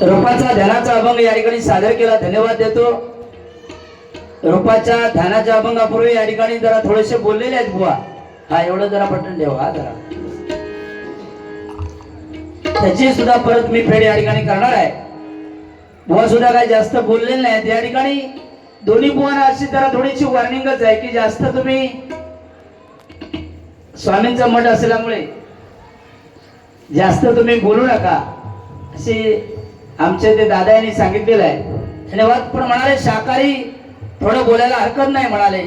रूपाचा ध्यानाचा अभंग या ठिकाणी सादर केला, धन्यवाद देतो. रूपाच्या ध्यानाच्या अभंगापूर्वी या ठिकाणी जरा थोडेसे बोललेले आहेत बुवा. हा एवढं जरा पटकन ठेवा. हा जरा त्याची सुद्धा परत मी फेड या ठिकाणी करणार आहे. बुवा सुद्धा काही जास्त बोललेले नाहीत या ठिकाणी. दोन्ही बुवांना अशी जरा थोडीशी वॉर्निंगच आहे की जास्त तुम्ही स्वामींचा मठ असल्यामुळे जास्त तुम्ही बोलू नका अशी आमचे ते दादा यांनी सांगितलेलं आहे. धन्यवाद. पण म्हणाले शाकाहारी थोडं बोलायला हरकत नाही म्हणाले.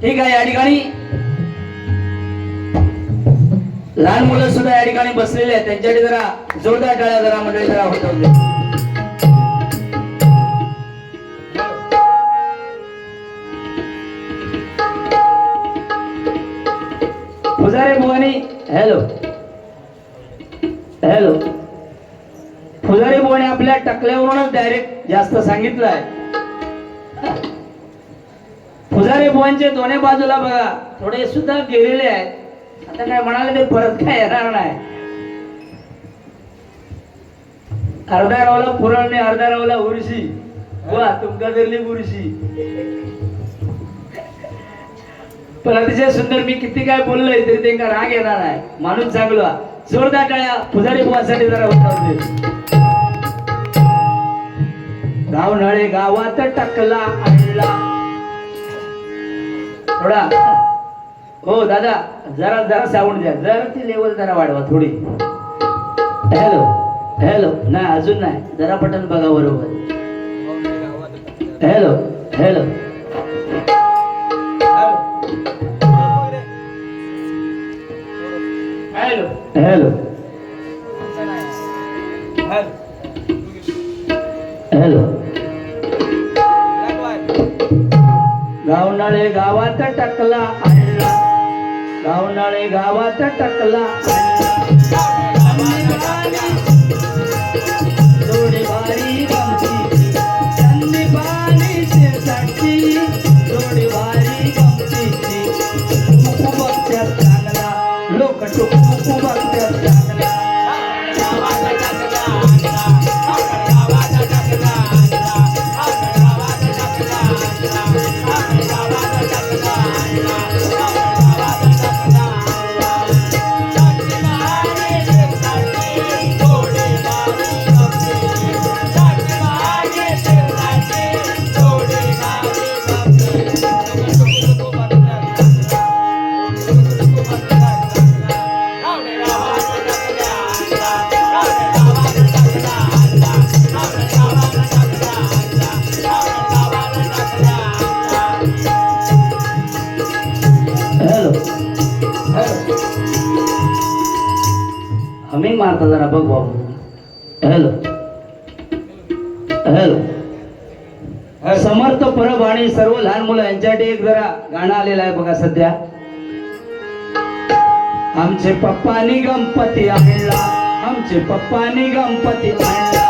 ठीक आहे. या ठिकाणी लहान मुलं सुद्धा या ठिकाणी बसलेले आहेत, त्यांच्यासाठी जरा जोरदार टाळ्या जरा मंडळी जरा होत होते. पुजारी बुवानी हॅलो हॅलो. पुजारी बुवानी आपल्या टकल्यावरूनच डायरेक्ट जास्त सांगितलं आहे. पुजारी बुवांचे दोन्ही बाजूला बघा थोडे सुद्धा गेलेले आहेत. आता काय म्हणाले ते परत काय येणार नाही. अर्धा रावला पुरवणे अर्धा रावला उरशी. वा तुमका धरली उरशी. पण अतिशय सुंदर. मी किती काय बोललोय तरी ते का राग येणार आहे. माणूस चांगला. जोरदार टाळ्या पुजारी बुवांसाठी जरा होत. गाव नळे गावात टकला आणला. थोडा हो दादा जरा जरा साऊंड द्या. जरा ती लेवल जरा वाढवा थोडी. Hello hello. नाही अजून नाही. जरा बटन बघा बरोबर. Hello hello hello hello hello. गावनाळे गावात टकला आणला. गावनाळे गावात टकला थोडी भारी गमतीची त्यांनी पाणी शिरसाची. थोडी भारी गमतीची टुकू बघत्यात चांगला लोक टुकू बघत्यात चांगला. हमिंग मारता जरा बघ बाबू. Hello hello. समर्थ परब आणि सर्व लहान मुलं यांच्यासाठी एक जरा गाणं आलेलं आहे बघा सध्या. आमचे पप्पानी गणपती आणला. आमचे पप्पानी गणपती आणला.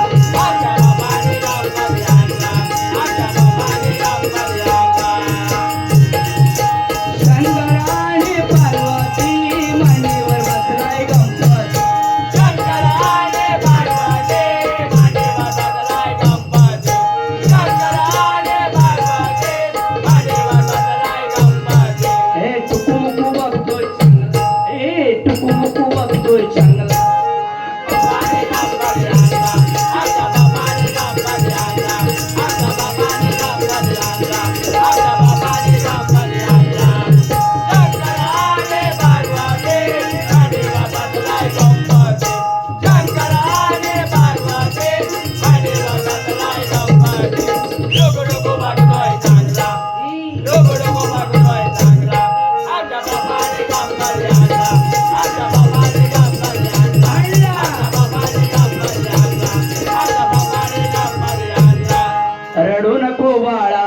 रडू नको बाळा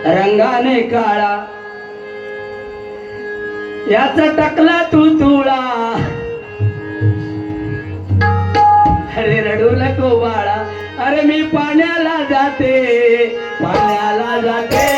रंगाने काळा याचा टकला तू तुळा. अरे रडू नको बाळा. अरे मी पाण्याला जाते पाण्याला जाते.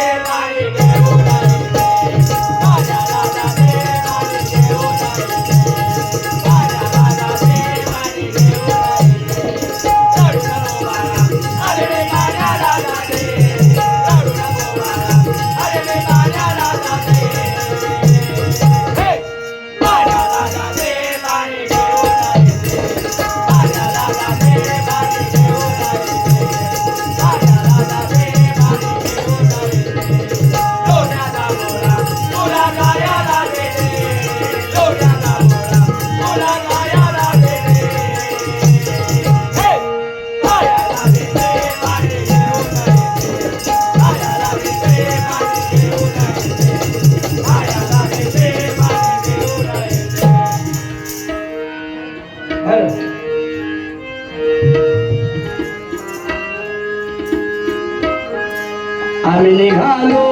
आम्ही निघालो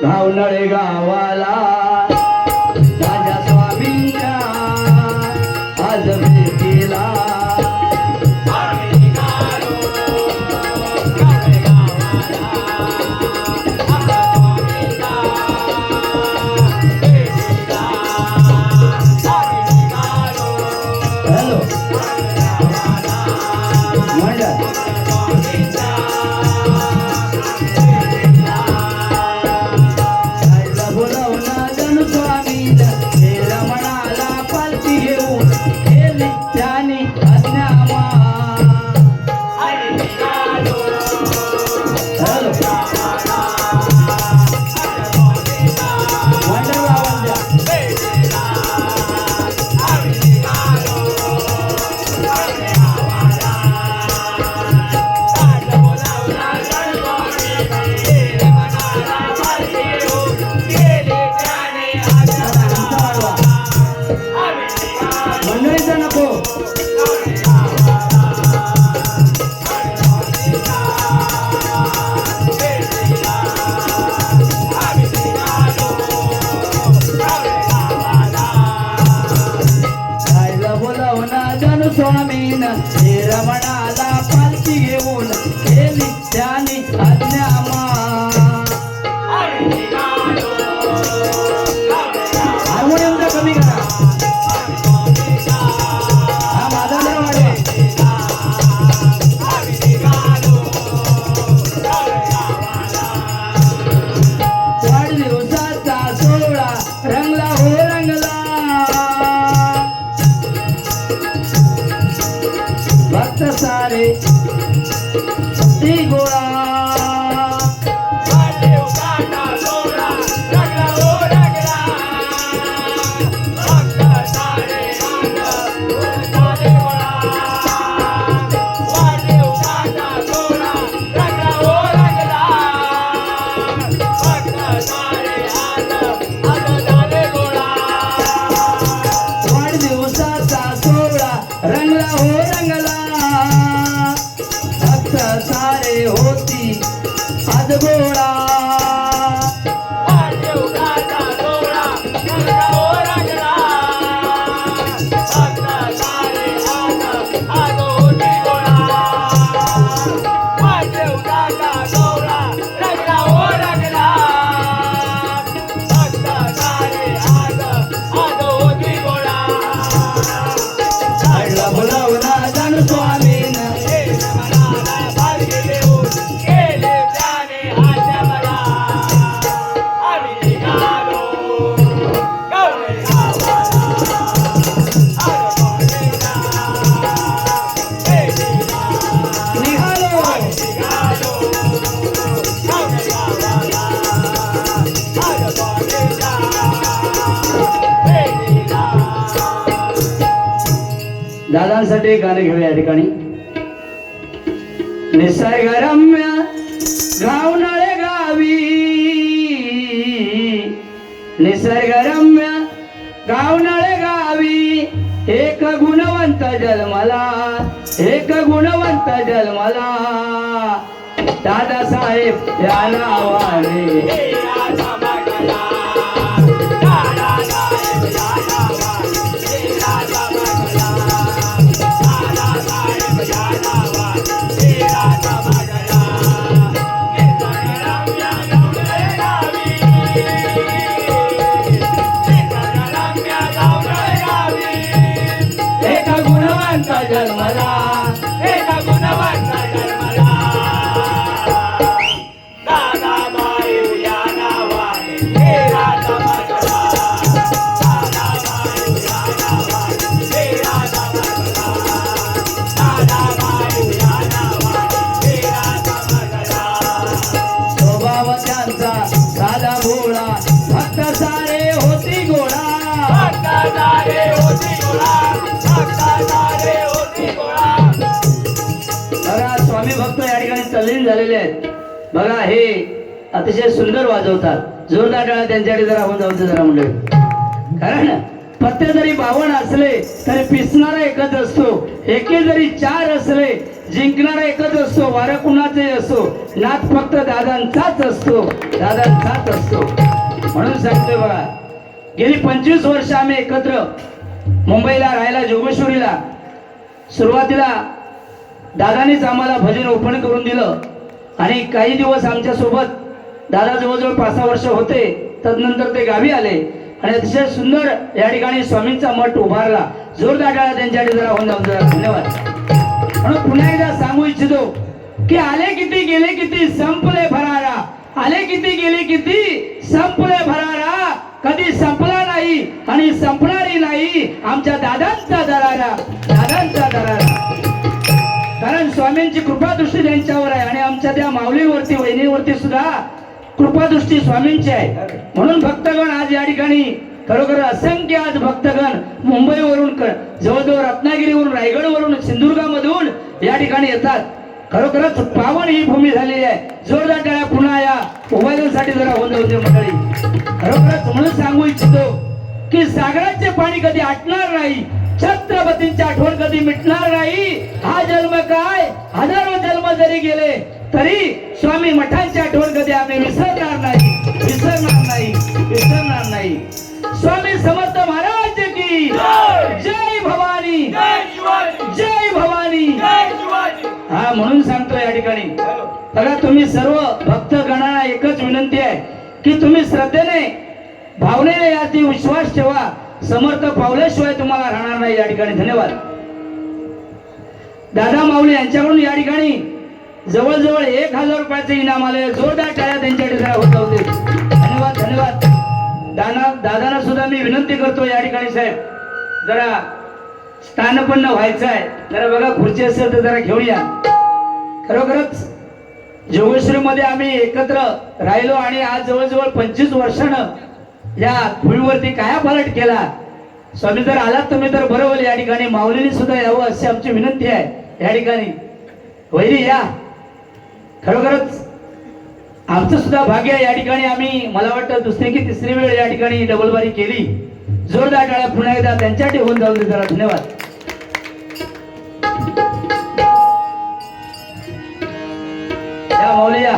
घावनळे गावाला राजा स्वामींच्या आज भेटीला हॅलो मंडळ स्वामीन हे रमणाला पालखी घेऊन गेली त्याने आज्ञामा हार्मोनियमचा कमी करा हा माझा जरा वाढे वाढदिवसाचा सोहळा रंगला हो रंगला भक्त सारे ती गोळा वाढदिवसाचा सोहळा रंगला हो रंगला भक्त सारे होती आज गोळा वाढदिवसाचा सोहळा रंगला हो रंगला भक्त सारे आज होती गोळा वाढदिवसाचा सोहळा रंगला हो रंगला भक्त सारे आज होती गोळा बोलावला जाणू स्वामीन दादांसाठी एक गाणं घेऊया या ठिकाणी निसर्गरम्य घावनळे गावी निसर्गरम्य घावनळे गावी एक गुणवंत जन्मला एक गुणवंत जन्मला दादासाहेब या नावाने जन्मला एक गुणवंत जन्मला दादाबाई या नावाने हे राजा मागला दादाबाई या नावाने हे राजा मागला दादाबाई या नावाने हे राजा मागला स्वभाव त्यांचा साधा भोळा भक्त सारे होती गोळा भक्त सारे होती गोळा भक्त सारे बघा स्वामी भक्त या ठिकाणी तल्लीन झालेले आहेत बघा हे अतिशय सुंदर वाजवतात जोरदार टाळ्या त्यांच्याकडे जरा आपण जाऊ जरा मंडळी कारण पत्ते जरी 52 असले तरी पिसणारा एकच असतो एके जरी 4 असले जिंकणारा एकच असतो वारं कुणाचे असो नाच फक्त दादांचाच असतो, दादांचाच असतो. म्हणून सांगतोय बघा, गेली 25 वर्ष आम्ही एकत्र मुंबईला राहायला, जोगेश्वरीला. सुरुवातीला दादानीच आम्हाला भजन ओपन करून दिलं आणि काही दिवस आमच्या सोबत दादा जवळजवळ 5-6 वर्ष होते. तदनंतर ते गावी आले आणि अतिशय सुंदर या ठिकाणी स्वामींचा मठ उभारला. जोरदार टाळ्या त्यांच्यासाठी जरा होऊन जाऊन जरा धन्यवाद. म्हणून पुन्हा एकदा सांगू इच्छितो की आले किती गेले किती संपले भरारा, आले किती गेले किती संपले भरारा, कधी संपला नाही आणि संपणारी नाही आमच्या दादांचा दरारा, दादांचा दरारा. कारण स्वामींची कृपादृष्टी त्यांच्यावर आहे आणि आमच्या त्या माऊलीवरती, वहिनीवरती सुद्धा कृपादृष्टी स्वामींची आहे. म्हणून भक्तगण आज या ठिकाणी खरोखर असंख्य आज भक्तगण मुंबईवरून, जवळजवळ रत्नागिरीवरून, रायगडवरून, सिंधुदुर्गामधून या ठिकाणी येतात. खरोखरच पावन ही भूमी झालेली आहे. जोरदार टाळ्या पुन्हा या मोबाईलसाठी जरा होऊन जाऊ दे मंडळी. खरोखरच म्हणून सांगू इच्छितो की सागराचे पाणी कधी आटणार नाही, छत्रपतींची आठवण कधी मिटणार नाही. हा जन्म काय, हजारो जन्म जरी गेले तरी स्वामी मठांची आठवण कधी आम्ही विसरणार नाही, विसरणार नाही, विसरणार नाही. स्वामी समर्थ महाराज की जय भवानी, जय भवानी. हा म्हणून सांगतो या ठिकाणी बघा, तुम्ही सर्व भक्तगणांना एकच विनंती आहे की तुम्ही श्रद्धेने, भावनेने याची विश्वास ठेवा. समर्थ पावल्याशिवाय तुम्हाला राहणार नाही या ठिकाणी. धन्यवाद. दादा माऊली यांच्याकडून या ठिकाणी जवळजवळ 1000 रुपयाचे इनाम आले. जोरदार टाळ्या त्यांच्यासाठी जरा होत होते. धन्यवाद, धन्यवाद. दादांना सुद्धा मी विनंती करतो या ठिकाणी साहेब, जरा स्थानपन्न व्हायचं आहे, जरा बघा खुर्ची असेल तर जरा घेऊन या. खरोखरच जोगेश्वरीमध्ये आम्ही एकत्र राहिलो आणि आज जवळजवळ 25 वर्षानं या भूमीवरती कायापालट केला. स्वामी जर आलात तुम्ही तर बरं होईल. या ठिकाणी माऊलीने सुद्धा यावं अशी आमची विनंती आहे या ठिकाणी. वैरी या, खरोखरच आमचं सुद्धा भाग्य आहे. या ठिकाणी आम्ही, मला वाटतं दुसरी की तिसरी वेळ या ठिकाणी डबलबारी केली. जोरदार टाळ्या पुन्हा एकदा त्यांच्यासाठी होऊन जाऊ दे जरा. धन्यवाद. या माऊली या,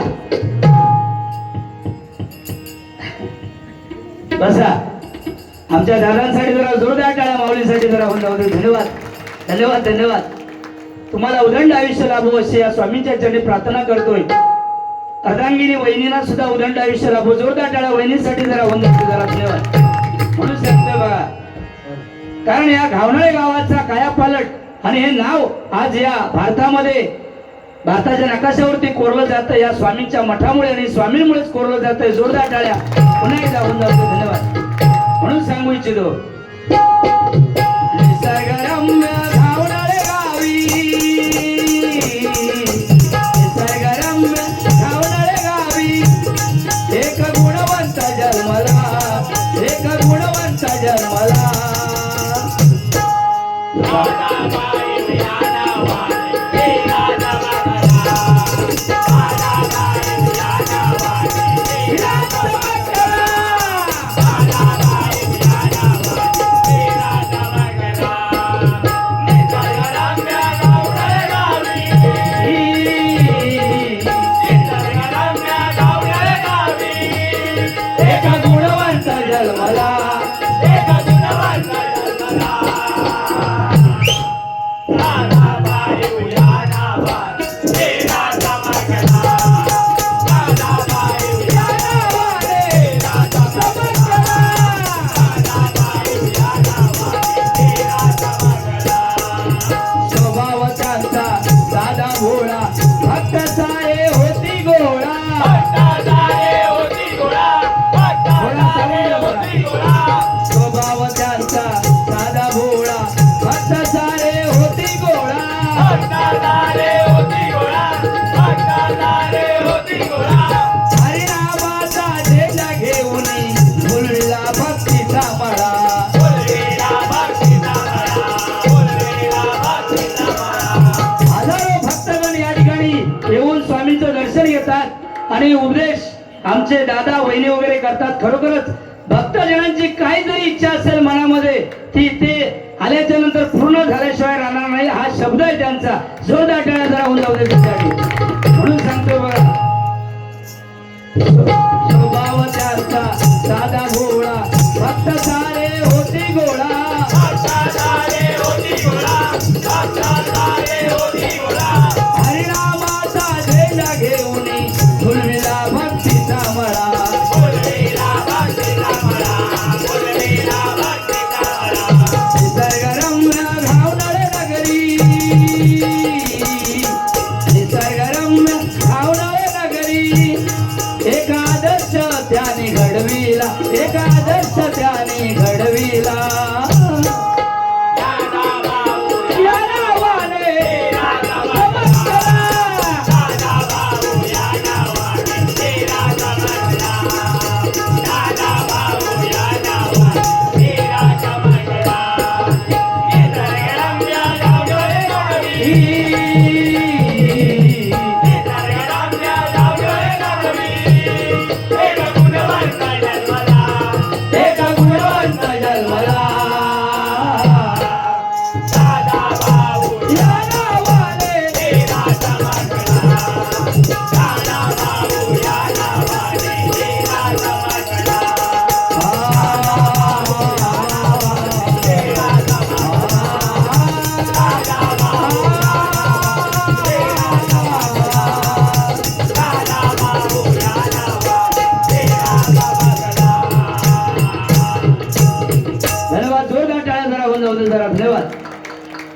बसा. आमच्या दादांसाठी जरा जोरदार टाळ्या, माऊलीसाठी जरा होऊन जाऊ दे. धन्यवाद, धन्यवाद, धन्यवाद. तुम्हाला उदंड आयुष्य लाभो अशी या स्वामींच्या चरणी प्रार्थना करतोय. अर्धांगिनी वहिनींना सुद्धा उदंड आयुष्य लाभो. जोरदार टाळ्या वहिनीसाठी जरा होऊन जाऊ दे जरा. धन्यवाद. म्हणून सांगतोय बघा, कारण या घावनाळे गावाचा कायापालट आणि हे नाव आज या भारतामध्ये, भारताच्या नकाशावरती कोरलं जातं या स्वामींच्या मठामुळे आणि स्वामींमुळेच कोरलं जातंय. जोरदार टाळ्या पुन्हा एकदा होऊन जातो. धन्यवाद. म्हणून सांगू इच्छितो, निसर्गरम्य घावनाळे गावी, निसर्गरम्य घावनाळे गावी, एक गुणवंत जन्मला, एक गुणवंत जन्मला. आणि उपदेश आमचे दादा वहिनी वगैरे करतात. खरोखरच भक्तजनांची काही जरी इच्छा असेल मनामध्ये ती ते आल्याच्या नंतर पूर्ण झाल्याशिवाय राहणार नाही, हा शब्द आहे त्यांचा. जोरदार टाळ्या जरा होऊन जाऊ दे त्यासाठी. म्हणून सांगतो बघा, स्वभाव त्यांचा साधा भोळा भक्त सारे होती गोळा हरिनामाचा झेंडा घेऊन फुलविला भक्तीचा मळा निसर्गरम्य घावणारे नगरी निसर्गरम्य घावणारे नगरी एकादश त्याने घडविला एकादश त्याने घडविला या नावाने एका गुणवंत जन्मला या नावाने धन्यवाद. जोरदार टाळ्या जरा होऊन जाऊ दे जरा. धन्यवाद.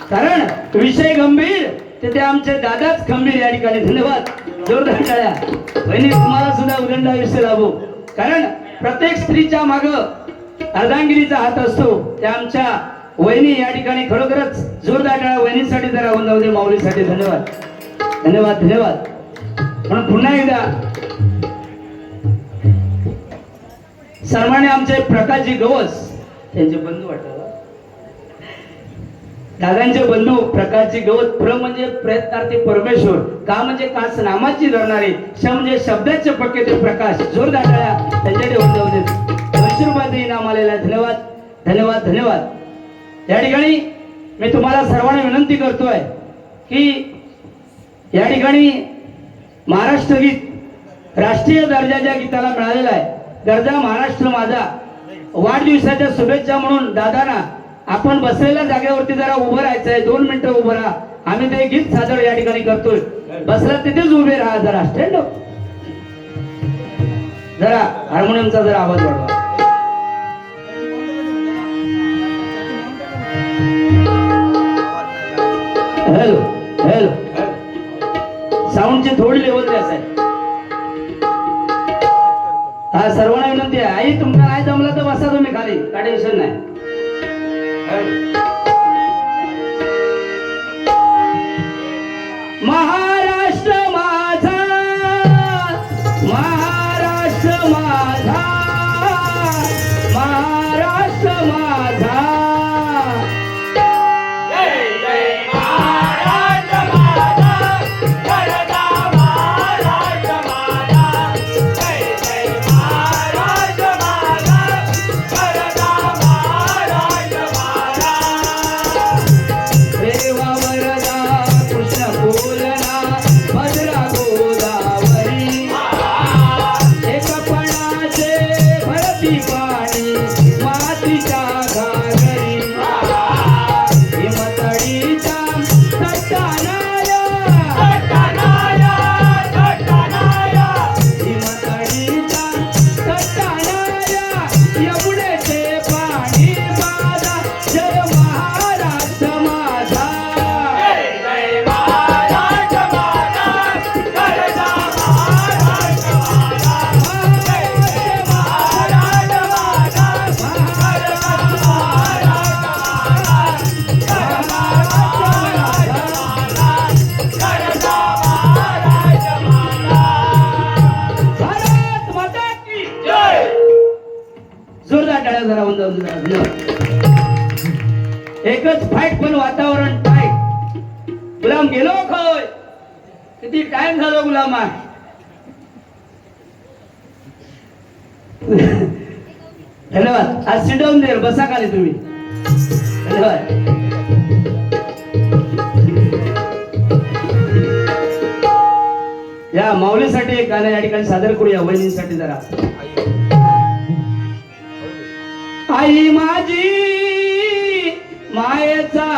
कारण विषय गंभीर तिथे आमचे दादाच गंभीर या ठिकाणी. धन्यवाद. जोरदार टाळ्या. बहिणी तुम्हाला सुद्धा उदंड आयुष्य लाभो. कारण प्रत्येक स्त्रीच्या माग अर्धांगिनीचा हात असतो. त्या आमच्या वहिनी या ठिकाणी खरोखरच जोरदार टाळ्या वहिनीसाठी जरा होऊन जाऊ दे. माऊलीसाठी धन्यवाद. धन्यवाद. धन्यवाद. म्हणून पुन्हा एकदा सन्मान्य आमचे प्रकाशजी गवस त्यांचे बंधू वाटतात दादांचे बंधू प्रकाशजी गवस. प्र म्हणजे प्रयत्नार्थी परमेश्वर, का म्हणजे कास नामाची धरणारे, श म्हणजे शब्दाचे पक्के ते प्रकाश. जोरदार टाळ्या त्यांच्याकडे होऊन जाऊ देत. 200 रुपयाचे इनाम आलेला आहे. धन्यवाद. धन्यवाद. धन्यवाद. या ठिकाणी मी तुम्हाला सर्वांना विनंती करतोय की या ठिकाणी महाराष्ट्र गीत राष्ट्रीय दर्जाच्या गीताला मिळालेला आहे. गरजा महाराष्ट्र माझा. वाढदिवसाच्या शुभेच्छा म्हणून दादांना आपण बसलेल्या जागेवरती जरा उभं राहायचं आहे. 2 मिनिटं उभं राहा. आम्ही ते गीत सादर या ठिकाणी करतोय. बसला तिथेच उभे राहा. जरा स्टँड अप. जरा हार्मोनियमचा जरा आवाज वाढवा. Hello hello. साऊंडची थोडी लेवल द्या साहेब. हा सर्वांना विनंती आहे. आई तुमचा नाही जमलं तर बसा तुम्ही खाली. काय टेन्शन नाही. महाराष्ट्र माझा महाराष्ट्र माझा महाराष्ट्र माझा एकच फाईट पण वातावरण फाईट. गुलाम गेलो खोय. किती टाइम झालो गुलामा. धन्यवाद. आज सिट डाऊन दे. बसा खाली तुम्ही. धन्यवाद. या माऊलीसाठी एक गाणं या ठिकाणी सादर करूया वहिनींसाठी जरा. आई माझी मायेचा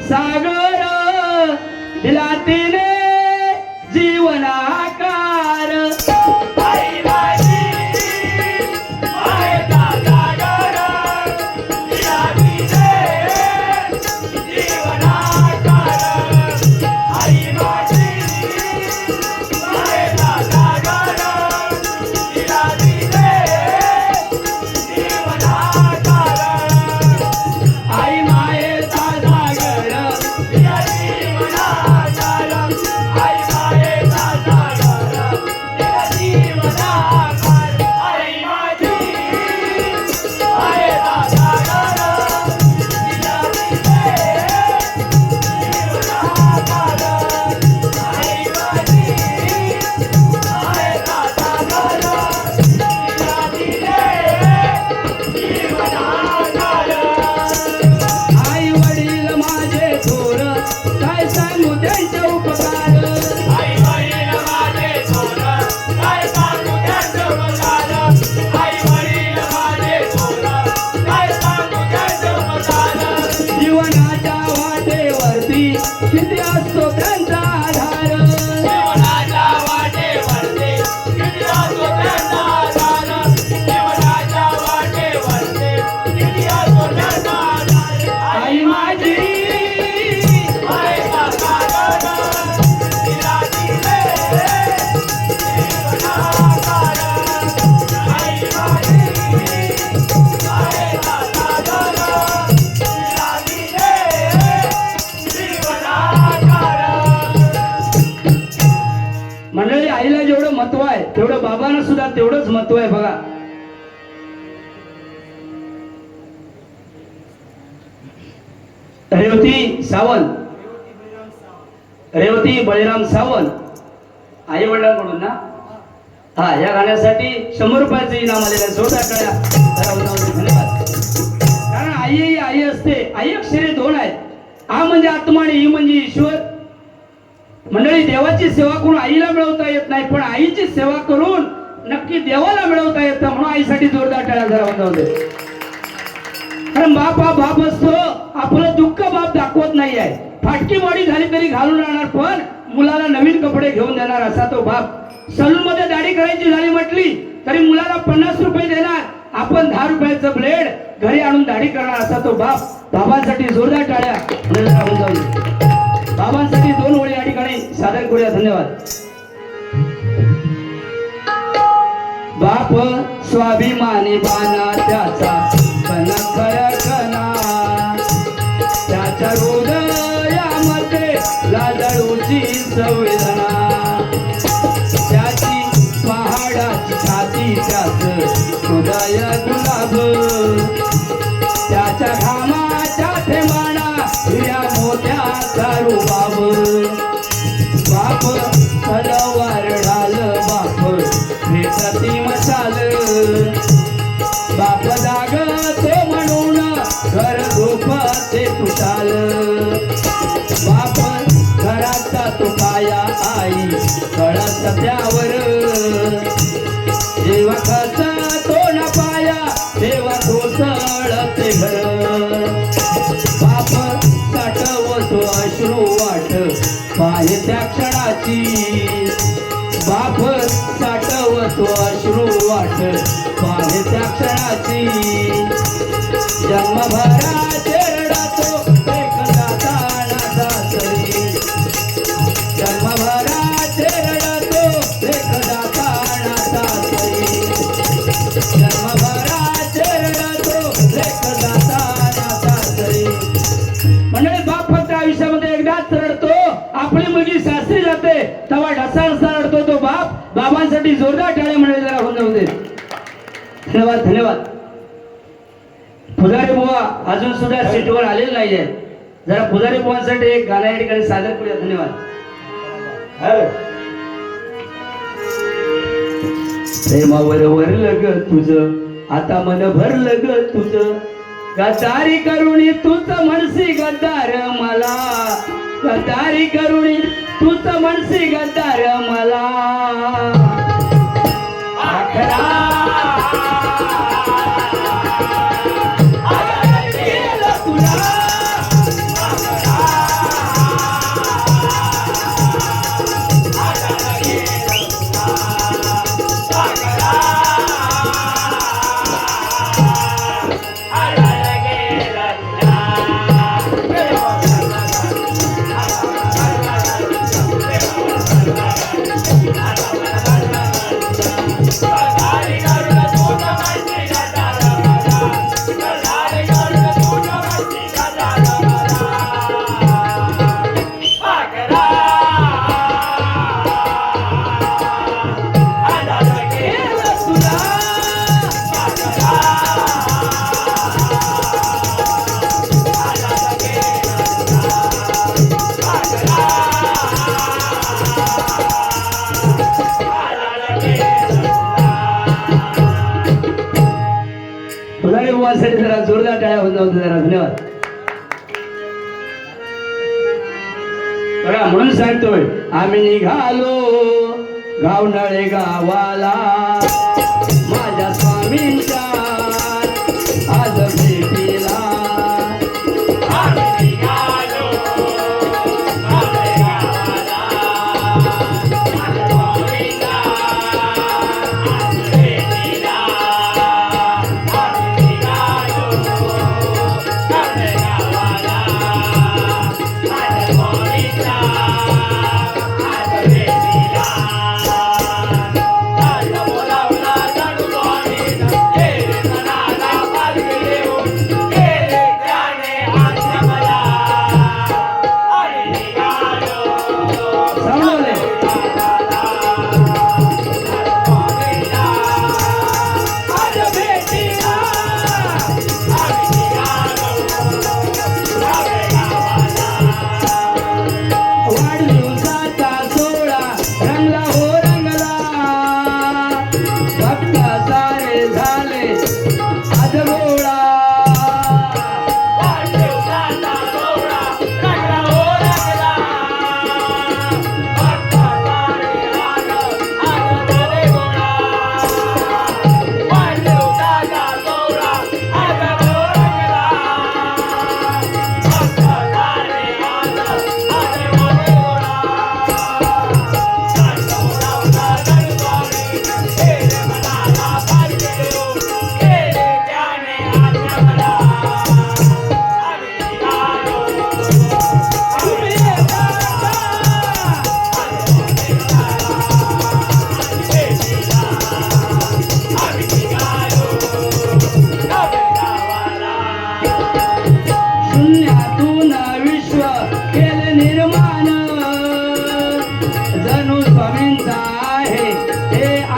सागर दिला तिने जीवनाकार. आई माझी मायेचा सागर दिला तिने जीवनाकार. आई माझी मायेचा सागर दिला तिने जीवनाकार. आई मायेचा सागर दिला जीवनाकार. आई मायेचा सागर दिला जीवनाकार. आई माझी मायेचा सागर दिला तिने जीवनाकार. आई माझी मायेचा सागर दिला तिने जीवनाकार. आई वडील माझे थोर काय सांगू त्यांचे उपकार. आई वडील माझे थोर काय सांगू त्यांचे उपकार. आई वडील माझे थोर काय सांगू त्यांचे उपकार. जीवनाच्या वाटेवरती किती असतो त्यांचा आधार. जीवनाच्या वाटेवरती किती असतो त्यांचा आधार. जीवनाच्या वाटेवरती किती असतो त्यांचा आधार. आई माझी मायेचा सागर दिला तिने जीवनाकार. आई माझी मायेचा सागर दिला तिने जीवनाकार. मंडळी, आईला जेवढं महत्व आहे तेवढं बाबांना सुद्धा तेवढंच महत्व आहे बघा. रेवती सावंत, रेवती बळीराम सावंत आई वडिलांकडून ना. हा, या गाण्यासाठी 100 रुपयाचं इनाम आलेलं आहे. जोरदार टाळ्या. धन्यवाद. कारण आई ही आई असते. आई अक्षरे 2 आहेत. आ म्हणजे आत्मा आणि ई म्हणजे ईश्वर. मंडळी, देवाची सेवा करून आईला मिळवता येत नाही, पण आईची सेवा करून नक्की देवाला मिळवता येतं. म्हणून आईसाठी जोरदार टाळ्या जरा वाजवते. कारण बाप हा बाप असतो. आपलं दुःख बाप दाखवत नाही आहे. फाटकी बॉडी झाली तरी घालून राहणार, पण मुलाला नवीन कपडे घेऊन देणार असा तो बाप. सलून मध्ये दाढी करायची झाली म्हटली तरी मुलाला 50 रुपये देणार. आपण 10 रुपयाचं ब्लेड घरी आणून दाढी करणार असा तो बाप. बाबांसाठी जोरदार टाळ्या. बाबांसाठी 2 ओळी या ठिकाणी सादर करूया. धन्यवाद. बाप स्वाभिमानी बाना त्याचा खरा कना. त्याच्या हृदयामध्ये लाजळूची संवेदना. त्याची पहाडाची छाती त्याच हृदय गुलाब. त्याच्या घामाच्या थेंबाना हिऱ्या मोत्याचा रुबाब. बाप तलवार ढाल बाप भेटती मशाल. बाप जागतो म्हणून घर झोपते खुशाल. बाप घराचा तो पाया आई कळत त्यावर. जेव्हा खचतो ना पाया तेव्हा कोसळते घर. बाप साठवतो अश्रू वाट पाहे त्या क्षणाची. बाप साठवतो अश्रू वाट पाहे त्या क्षणाची. जन्मभराचे रडतो एकदा तानाचा तरी. जन्मभराचे रडतो एकदा तानाचा तरी. जन्मभराचे रडतो एकदा तानाचा तरी. मंडळी, बाप फक्त आयुष्यामध्ये एकदाच रडतो. आपली मुलगी सासरी जाते तेव्हा ढसा रडतो तो बाप. बाबांसाठी जोरदार टाळ्या म्हणाले जरा होऊन दे. धन्यवाद. धन्यवाद. पुजारी बुवा अजून सुद्धा सीटवर आलेले नाही आहेत. जरा पुजारी बुवांसाठी एक गाणं या ठिकाणी सादर करूया. धन्यवाद. प्रेमावर वरलं ग तुझं आता मन भरलं ग तुझं. गद्दारी करुणी तूच म्हणसी गद्दार मला. गद्दारी करुणी तूच म्हणसी गद्दार मला आखरा साठी जरा जोरदार टाळ्या होत नव्हत्या जरा धन्यवाद. बघा म्हणून सांगतोय आम्ही निघालो गावनाळे गावाला माझ्या स्वामींच्या आज भेटीला. आम्ही निघालो गावनाळे गावाला माझ्या स्वामींच्या आज भेटीला.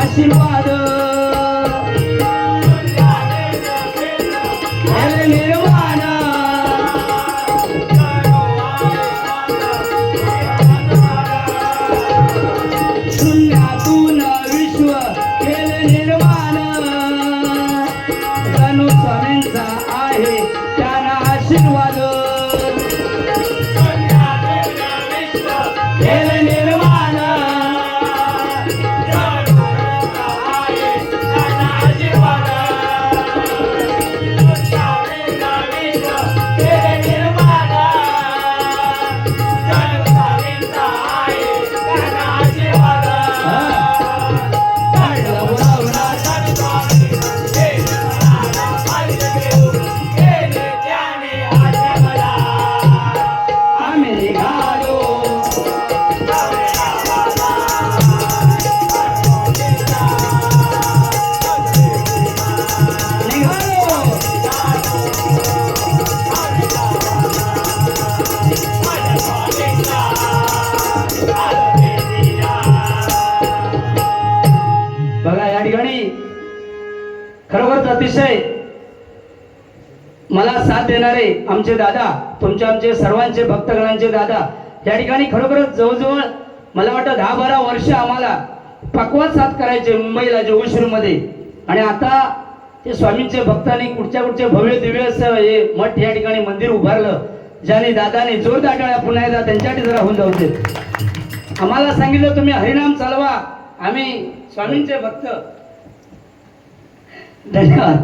आशीर्वाद निर्माण शून्यातून विश्व केले निर्माण जणू स्वामींचा आहे त्यांना आशीर्वाद केले निर्माण खरोखरच अतिशय मला साथ देणारे आमचे दादा, तुमचे आमचे सर्वांचे भक्तगणांचे दादा या ठिकाणी खरोखरच जवळजवळ मला वाटतं 10-12 वर्ष आम्हाला पक्वात साथ करायचे मुंबईला जोगेश्वरीमध्ये. आणि आता ते स्वामींचे भक्तांनी कुठच्या भव्य दिव्य असं हे मठ या ठिकाणी मंदिर उभारलं, ज्याने दादाने जोरदार टाळ्या पुन्हा एकदा त्यांच्यासाठी जरा होऊन जाऊ दे. आम्हाला सांगितलं तुम्ही हरिनाम चालवा, आम्ही स्वामींचे भक्त. धन्यवाद.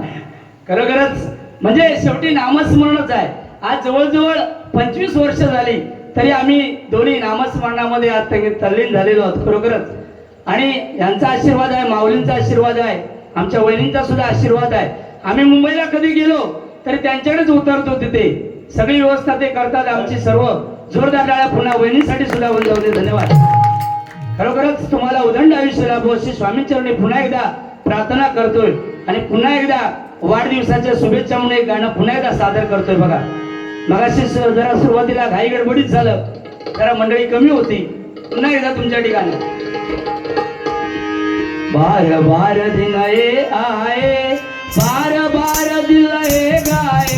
खरोखरच म्हणजे शेवटी नामस्मरणच आहे. आज जवळजवळ 25 वर्ष झाली तरी आम्ही दोन्ही नामस्मरणामध्ये आज तल्लीन झालेलो आहोत खरोखरच. आणि यांचा आशीर्वाद आहे, माऊलींचा आशीर्वाद आहे, आमच्या वहिनींचा सुद्धा आशीर्वाद आहे. आम्ही मुंबईला कधी गेलो तरी त्यांच्याकडेच उतरतो, तिथे सगळी व्यवस्था ते करतात. आमची सर्व जोरदार टाळ्या पुन्हा वहिनीसाठी सुद्धा होऊन जाऊ दे. धन्यवाद. खरोखरच तुम्हाला उदंड आयुष्य लाभो अशी स्वामींचरणी पुन्हा एकदा प्रार्थना करतोय. आणि पुन्हा एकदा वाढदिवसाच्या शुभेच्छा म्हणून एक गाणं पुन्हा एकदा सादर करतोय. बघा, मगाशी जरा सुरुवातीला घाई गडबडीत झालं, जरा मंडळी कमी होती. पुन्हा एकदा तुमच्या ठिकाणी बार बार दिन ये आए, बार बार दिल ये गाए,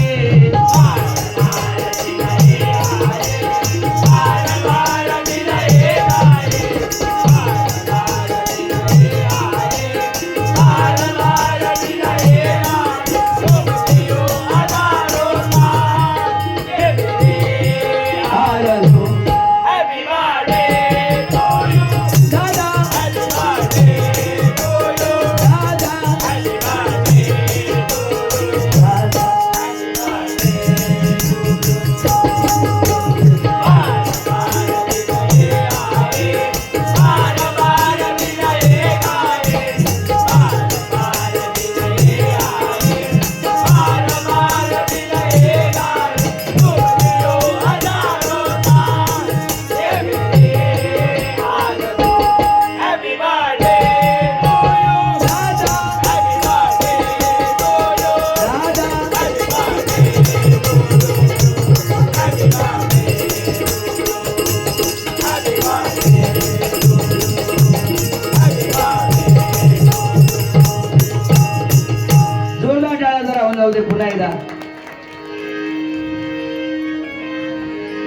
पुन्हा एकदा.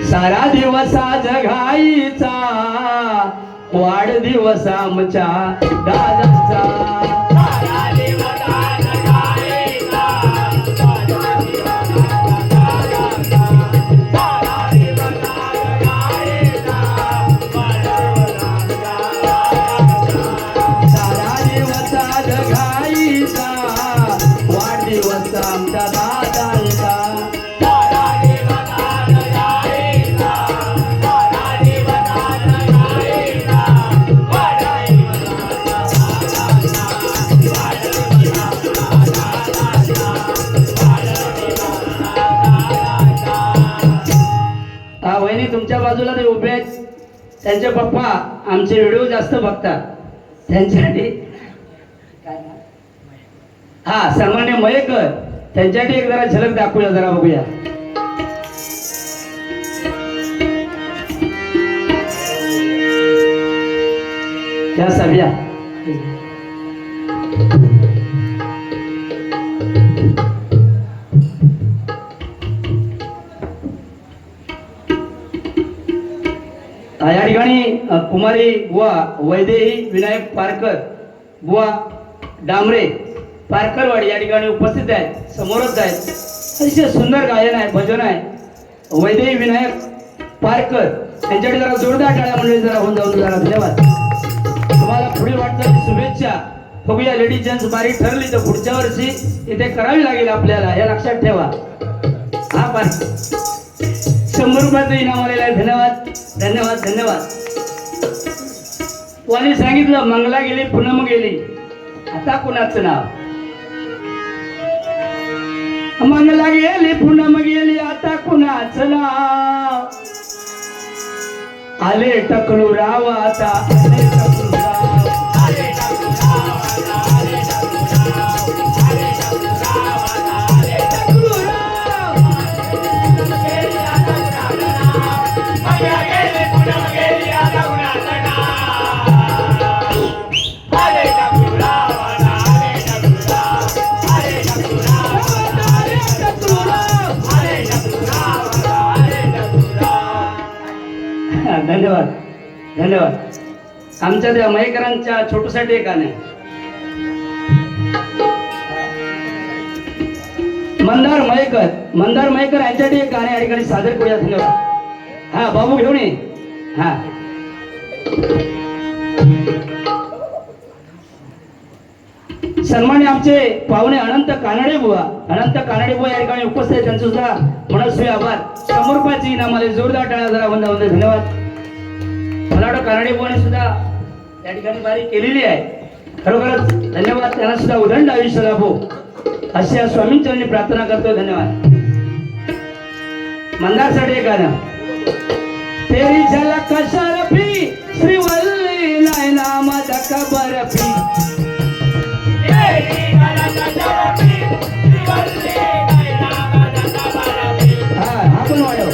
सारा दिवस आज घाईचा, वाढदिवस आमच्या दादाचा. वहिनी तुमच्या बाजूला ते उभे आहेत, त्यांचे पप्पा आमचे व्हिडिओ जास्त बघतात, त्यांच्यासाठी हा सन्मान्य मयेकर, त्यांच्यासाठी एक जरा झलक दाखवूया, जरा बघूया. त्या सभ्या या ठिकाणी कुमारी बुवा वैदेही विनायक पारकर, बुवा डांबरे पारकरवाडी या ठिकाणी उपस्थित आहेत, समोरच आहेत. अतिशय सुंदर गायन आहे, भजन आहे. वैदेही विनायक पारकर यांच्याकडे जरा जोरदार टाळ्या मंडळी जरा होऊन जाऊन जरा. धन्यवाद. तुम्हाला पुढील वाटचाली शुभेच्छा. बघूया, लेडीज जेंट्स बारी ठरली तर पुढच्या वर्षी इथे करावी लागेल आपल्याला, हे लक्षात ठेवा. हा पार 100 रुपयाचं इनाम आलेलं आहे. धन्यवाद धन्यवाद धन्यवाद. कोणी सांगितलं मंगला गेली पूनम गेली, आता कुणाचं नाव? मंगला गेली पूनम गेली, आता कुणाचं नाव? आले टकलू राव आता, आले टकलू राव, आले टकलू राव आता, आले टकलू राव, आले टकलू राव आता, आले टकलू राव. गेली आता कुणाचं नाव? मंगला गेली पूनम गेली, आता कुणाचं नाव? आले टकलू राव आता, आले टकलू राव, आले टकलू राव आता, आले टकलू राव, आले टकलू राव आता, आले टकलू राव. धन्यवाद धन्यवाद. आमच्या त्या मयेकरांच्या छोटूसाठी एक गाणं, मंदार मयेकर यांच्यासाठी एक गाणे या ठिकाणी सादर करूया. धन्यवाद. हा बाबू घेऊन ये. हा सन्मान्य आमचे पाहुणे अनंत कानडे बुवा या ठिकाणी उपस्थित आहेत, त्यांचं सुद्धा मनस्वी आभार. 100 रुपयाची इनाम आले. जोरदार टाळ्या जरा वंदे धन्यवाद. मला वाटतं कानडे बुवाने सुद्धा या ठिकाणी बारी केलेली आहे. खरोखरच धन्यवाद. त्यांना सुद्धा उदंड आयुष्य लाभो अशी या स्वामींचरणी प्रार्थना करतो. धन्यवाद. मंदारसाठी एक गाणं. तेरी झलक शरफी श्रीवल्ली नैना मदक बर्फी. हा पण वाढव.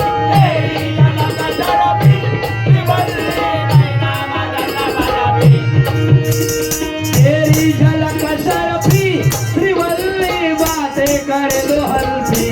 तेरी झलक शरफी श्रीवल्ली बातें करे दो हल्फी.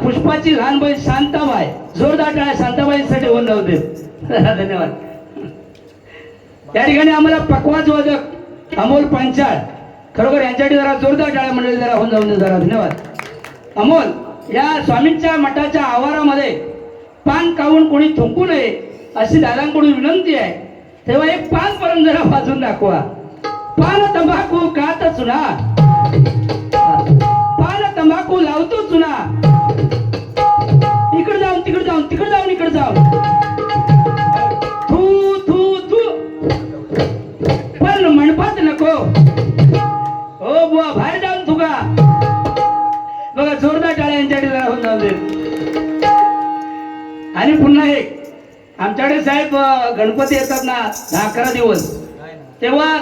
पुष्पाची लहान बहीण शांताबाई. जोरदार टाळ्या शांताबाईंसाठी वंदवते. धन्यवाद. या ठिकाणी आम्हाला पकवाज वादक अमोल पांचाळ, खरोखर यांच्यासाठी जरा जोरदार टाळ्या मंडळी जरा वंदवते जरा. धन्यवाद. अमोल, या स्वामींच्या मठाच्या आवारामध्ये पान कावून कोणी थुंकू नये अशी दादांकडून विनंती आहे. तेव्हा एक पान पर्यंत जरा वाजून दाखवा. पान तंबाखू खात चुना, पान तंबाखू लावतो चुना. इकडे जाऊन तिकडे जाऊन तिकडे जाऊन इकडे जाऊन थू थू थू, पण म्हणपात नको. हो बुवा, बाहेर जाऊन थुका. बघा, जोरदार टाळ्या यांच्याकडे जरा होऊन जाऊ दे. आणि पुन्हा एक, आमच्याकडे साहेब गणपती येतात ना 11 दिवस, तेव्हा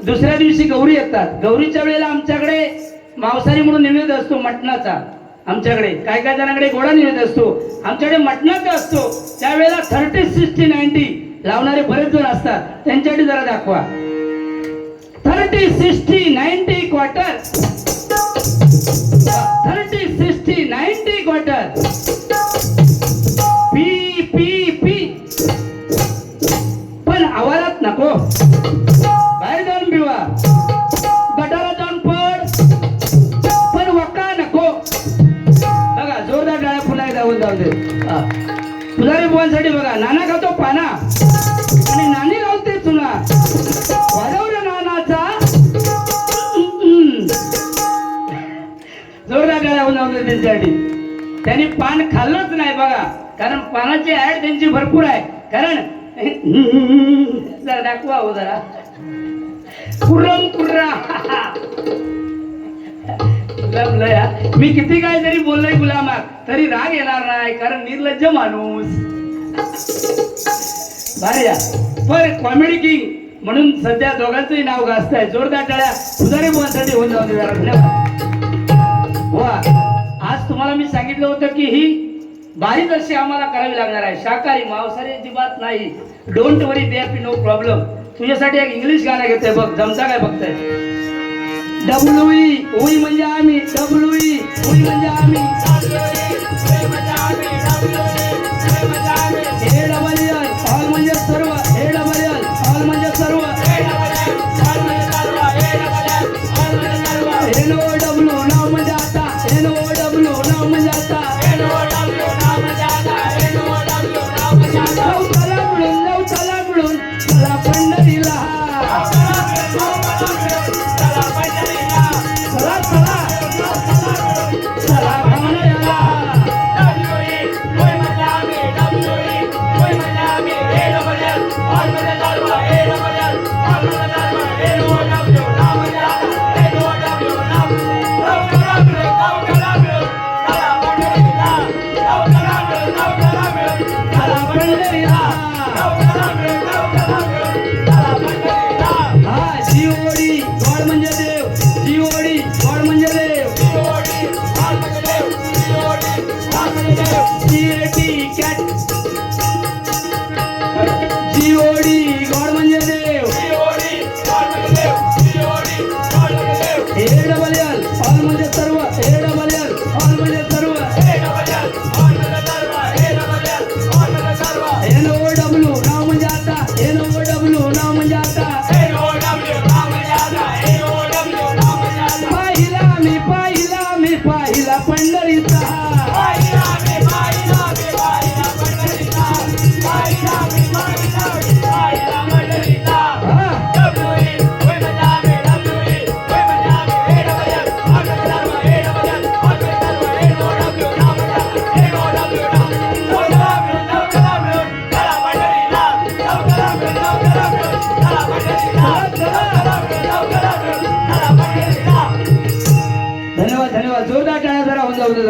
दुसऱ्या दिवशी गौरी येतात. गौरीच्या वेळेला आमच्याकडे मांसाहारी म्हणून निवेद असतो मटणाचा. आमच्याकडे काय काय जणांकडे गोडा निवेद असतो, आमच्याकडे मटणाचा असतो. त्यावेळेला 30, 60, 90 लावणारे बरेच जण असतात. त्यांच्याकडे जरा दाखवा. 30, 60, 90 quarter. 30, 60, 90 quarter. P P P, पण आवाजात नको. बाहेर जाऊन पिवा, गटारात जाऊन पड, पण वका नको. बघा, जोरदार टाळ्या पुन्हा एकदा होऊन जाऊ दे. पुजारी बुवांसाठी बघा. नाना खातो पाना आणि नानी लावते चुना. वाजवलं नानाचा. जोरदार टाळ्या होऊन जाऊ दे त्यांच्यासाठी. त्यांनी पान खाल्लंच नाही बघा, कारण पानाची ऍड त्यांची भरपूर आहे. कारण जरा दाखवा हो जरा. कुर्रम कुर्रा. मी किती काय जरी बोललोय गुलामाक तरी राग येणार नाही, कारण निर्लज्ज माणूस. भारी. पर कॉमेडी किंग म्हणून सध्या दोघांचंही नाव गाजतंय. जोरदार टाळ्या पुजारी बुवांसाठी होऊन जाऊन द्या. धन्यवाद. वा, आज तुम्हाला मी सांगितलं होतं की ही बारीक अशी आम्हाला करावी लागणार आहे. शाकाहारी मांसाहारी अजिबात नाही. Don't worry be no problem. तुझ्यासाठी एक इंग्लिश गाणं घेतोय बघ, जमता काय बघताय? डब्ल्यूई उई म्हणजे आम्ही, डब्ल्यूई उई म्हणजे आम्ही, हे डबल एल ऑल म्हणजे सर्व, हे डबल एल ऑल म्हणजे सर्व, एन ओ डब्ल्यू नाव म्हणजे आता, एन ओ डब्ल्यू नाव म्हणजे आता, चला मिळून चला पंढरीला, चला चला चला भावनेला.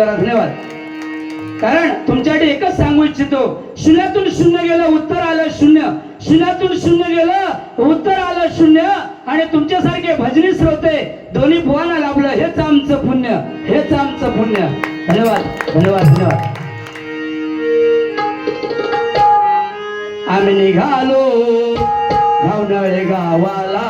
धन्यवाद. कारण तुमच्यासाठी एकच सांगू इच्छितो, शून्यातून शून्य गेलं उत्तर आलं शून्य, शून्यातून शून्य गेलं उत्तर आलं शून्य. आणि तुमच्यासारखे भजनी श्रोते दोन्ही बुवांना लाभलं, हेच आमचं पुण्य, हेच आमचं पुण्य. धन्यवाद धन्यवाद धन्यवाद. आम्ही निघालो घावनळे गावाला,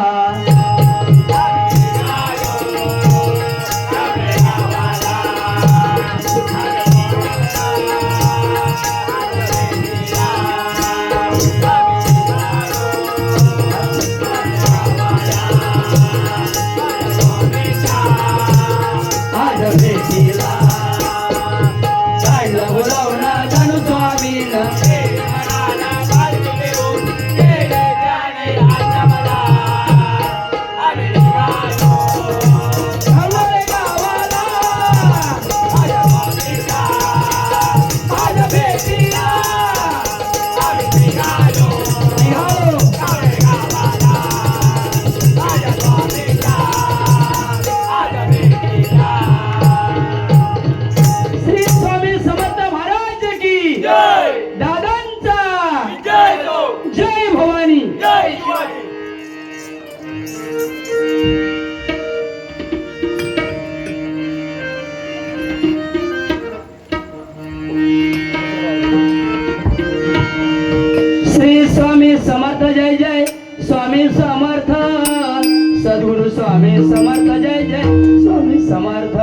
समर्थ जय जय स्वामी समर्थ, सद्गुरु स्वामी समर्थ जय जय स्वामी समर्थ,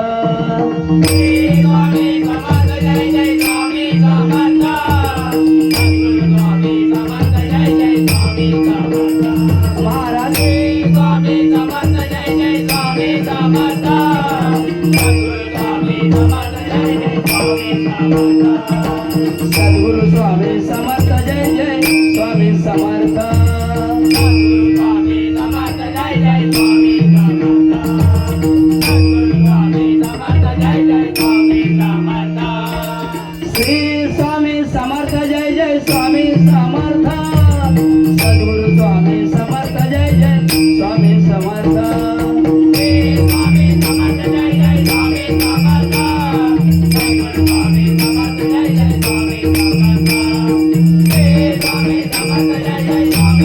स्वामी समर्थ जय जय स्वामी समर्थ, स्वामी समर्थ जय जय स्वामी समर्थ, महाराज स्वामी समर्थ जय जय स्वामी समर्थ, स्वामी समर्थ जय जय स्वामी समर्थ, सद्गुरु स्वामी समर्थ जय जय स्वामी समर्थ, स्वामी समर्थ जय जय स्वामी समर्थ, स्वामी समर्थ जय जय स्वामी समर्थ, श्री स्वामी समर्थ जय जय स्वामी समर्थ, सद्गुरु स्वामी समर्थ जय जय स्वामी समर्थ, स्वामी समर्थ जय जय स्वामी समर्थ, स्वामी समर्थ जय जय स्वामी समर्थ, स्वामी समर्थ जय जय स्वामी